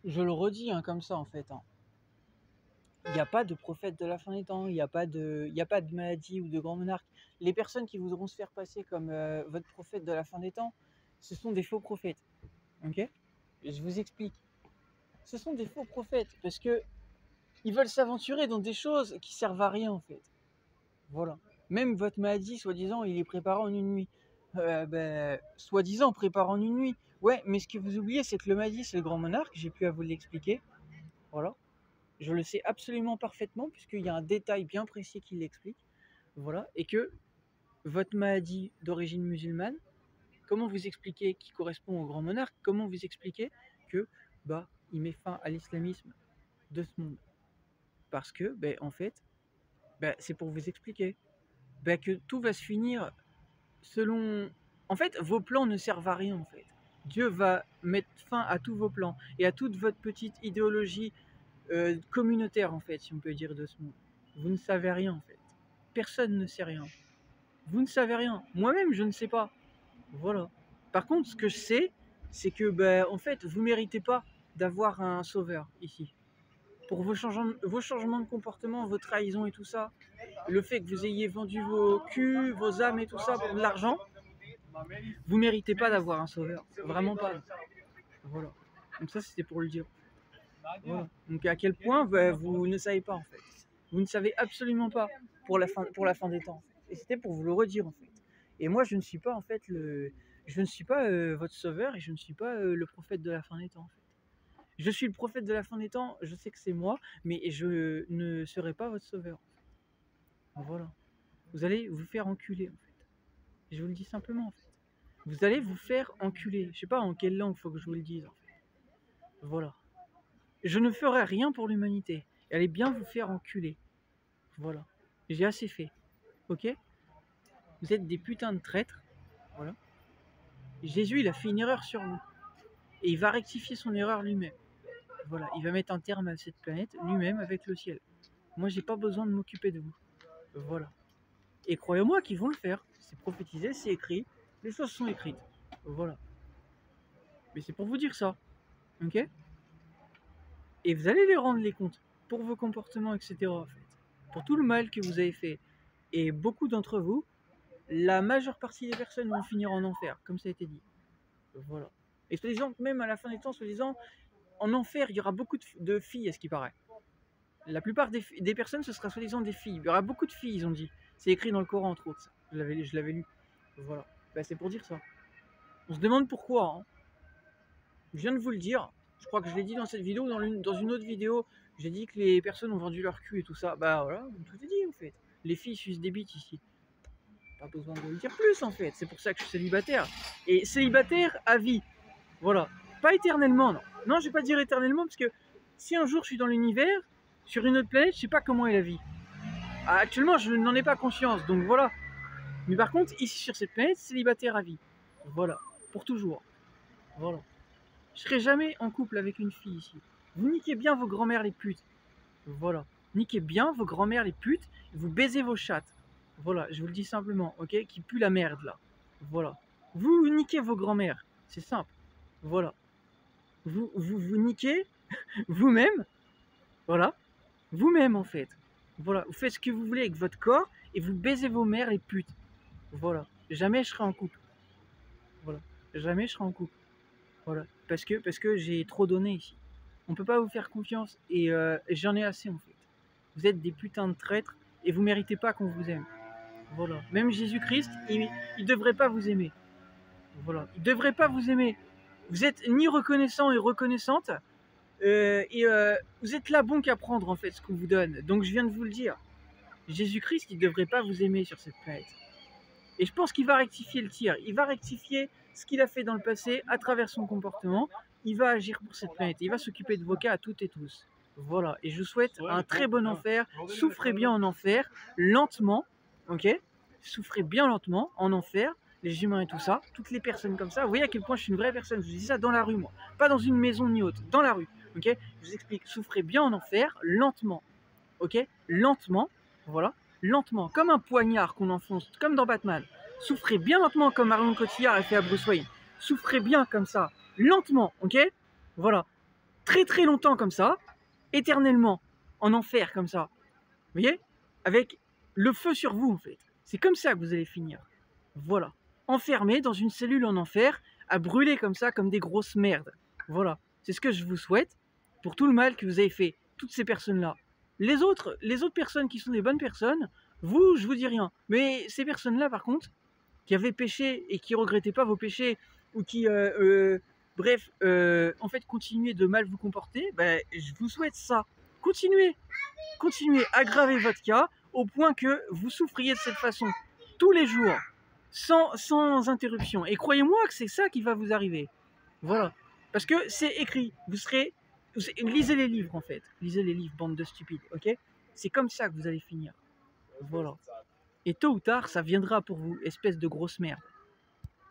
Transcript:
Je le redis hein, comme ça en fait. Hein. Il n'y a pas de prophète de la fin des temps, il n'y a pas de maladie ou de grand monarque. Les personnes qui voudront se faire passer comme votre prophète de la fin des temps, ce sont des faux prophètes. Ok? Je vous explique. Ce sont des faux prophètes parce que ils veulent s'aventurer dans des choses qui servent à rien en fait. Voilà. Même votre maladie, soi-disant, il est préparé en une nuit. Soi-disant préparé en une nuit. Ouais, mais ce que vous oubliez, c'est que le Mahdi, c'est le grand monarque. J'ai pu à vous l'expliquer. Voilà. Je le sais absolument parfaitement, puisqu'il y a un détail bien précis qui l'explique. Voilà. Et que votre maladie d'origine musulmane, comment vous expliquez qui correspond au grand monarque, comment vous expliquez que il met fin à l'islamisme de ce monde. Parce que, en fait, c'est pour vous expliquer que tout va se finir selon... En fait, vos plans ne servent à rien, en fait. Dieu va mettre fin à tous vos plans et à toute votre petite idéologie communautaire, en fait, si on peut dire de ce monde. Vous ne savez rien, en fait. Personne ne sait rien. Vous ne savez rien. Moi-même, je ne sais pas. Voilà. Par contre, ce que je sais, c'est que, en fait, vous ne méritez pas d'avoir un sauveur ici. Pour vos changements de comportement, vos trahisons et tout ça, le fait que vous ayez vendu vos culs, vos âmes et tout ça pour de l'argent, vous méritez pas d'avoir un sauveur. Vraiment pas. Voilà. Donc ça, c'était pour le dire. Voilà. Donc à quel point vous ne savez pas en fait. Vous ne savez absolument pas pour la fin des temps. En fait. Et c'était pour vous le redire en fait. Et moi, je ne suis pas en fait je ne suis pas votre sauveur et je ne suis pas le prophète de la fin des temps. En fait. Je suis le prophète de la fin des temps. Je sais que c'est moi, mais je ne serai pas votre sauveur. Voilà. Vous allez vous faire enculer en fait. Je vous le dis simplement en fait. Vous allez vous faire enculer. Je sais pas en quelle langue faut que je vous le dise en fait. Voilà. Je ne ferai rien pour l'humanité. Allez bien vous faire enculer. Voilà. J'ai assez fait. Ok? Vous êtes des putains de traîtres. Voilà. Jésus, il a fait une erreur sur vous. Et il va rectifier son erreur lui-même. Voilà. Il va mettre un terme à cette planète lui-même avec le ciel. Moi, j'ai pas besoin de m'occuper de vous. Voilà. Et croyez-moi qu'ils vont le faire. C'est prophétisé, c'est écrit. Les choses sont écrites. Voilà. Mais c'est pour vous dire ça. Ok? Et vous allez les rendre les comptes pour vos comportements, etc. En fait. Pour tout le mal que vous avez fait. Et beaucoup d'entre vous, la majeure partie des personnes vont finir en enfer, comme ça a été dit. Voilà. Et soi-disant, même à la fin des temps, soi-disant, en enfer, il y aura beaucoup de filles, à ce qui paraît. La plupart des personnes, ce sera soi-disant des filles. Il y aura beaucoup de filles, ils ont dit. C'est écrit dans le Coran, entre autres. Je l'avais lu. Voilà. C'est pour dire ça. On se demande pourquoi. Hein. Je viens de vous le dire. Je crois que je l'ai dit dans cette vidéo, dans une autre vidéo. J'ai dit que les personnes ont vendu leur cul et tout ça. Voilà, tout est dit en fait. Les filles sucent des bites ici. Pas besoin de le dire plus en fait. C'est pour ça que je suis célibataire. Et célibataire à vie. Voilà. Pas éternellement, non. Non, je vais pas dire éternellement parce que si un jour je suis dans l'univers, sur une autre planète, je sais pas comment est la vie. Actuellement, je n'en ai pas conscience, donc voilà. Mais par contre, ici sur cette planète, célibataire à vie. Voilà. Pour toujours. Voilà. Je serai jamais en couple avec une fille ici. Vous niquez bien vos grand-mères les putes. Voilà. Niquez bien vos grand-mères les putes. Vous baisez vos chattes. Voilà, je vous le dis simplement, ok? Qui pue la merde là. Voilà. Vous niquez vos grand-mères. C'est simple. Voilà. Vous niquez vous-même. Voilà. Vous-même en fait. Voilà. Vous faites ce que vous voulez avec votre corps et vous baisez vos mères les putes. Voilà. Jamais je serai en couple. Voilà. Jamais je serai en couple. Voilà. Parce que j'ai trop donné ici. On peut pas vous faire confiance et j'en ai assez en fait. Vous êtes des putains de traîtres et vous méritez pas qu'on vous aime. Voilà. Même Jésus-Christ, il devrait pas vous aimer. Voilà. Il devrait pas vous aimer. Vous êtes ni reconnaissant et reconnaissante vous êtes là bon qu'à prendre en fait ce qu'on vous donne. Donc je viens de vous le dire. Jésus-Christ, il devrait pas vous aimer sur cette planète. Et je pense qu'il va rectifier le tir. Il va rectifier ce qu'il a fait dans le passé à travers son comportement. Il va agir pour cette planète. Il va s'occuper de vos cas à toutes et tous. Voilà. Et je vous souhaite un très bon enfer. Souffrez bien en enfer, lentement. Ok? Souffrez bien lentement en enfer. Les humains et tout ça. Toutes les personnes comme ça. Vous voyez à quel point je suis une vraie personne. Je vous dis ça dans la rue, moi. Pas dans une maison ni autre. Dans la rue. Ok? Je vous explique. Souffrez bien en enfer, lentement. Ok? Lentement. Voilà. Lentement, comme un poignard qu'on enfonce, comme dans Batman. Souffrez bien lentement comme Marion Cotillard a fait à Bruce Wayne. Souffrez bien comme ça, lentement, ok? Voilà. très très longtemps comme ça, éternellement, en enfer comme ça. Vous voyez? Avec le feu sur vous, en fait. C'est comme ça que vous allez finir. Voilà. Enfermé dans une cellule en enfer, à brûler comme ça, comme des grosses merdes. Voilà. C'est ce que je vous souhaite pour tout le mal que vous avez fait, toutes ces personnes-là. Les autres personnes qui sont des bonnes personnes, vous, je vous dis rien. Mais ces personnes-là, par contre, qui avaient péché et qui regrettaient pas vos péchés, ou qui, bref, en fait, continuaient de mal vous comporter, ben, je vous souhaite ça. Continuez, aggravez votre cas au point que vous souffriez de cette façon tous les jours, sans interruption. Et croyez-moi que c'est ça qui va vous arriver. Voilà. Parce que c'est écrit. Lisez les livres, en fait. Lisez les livres, bande de stupides, ok? C'est comme ça que vous allez finir. Voilà. Et tôt ou tard, ça viendra pour vous, espèce de grosse merde.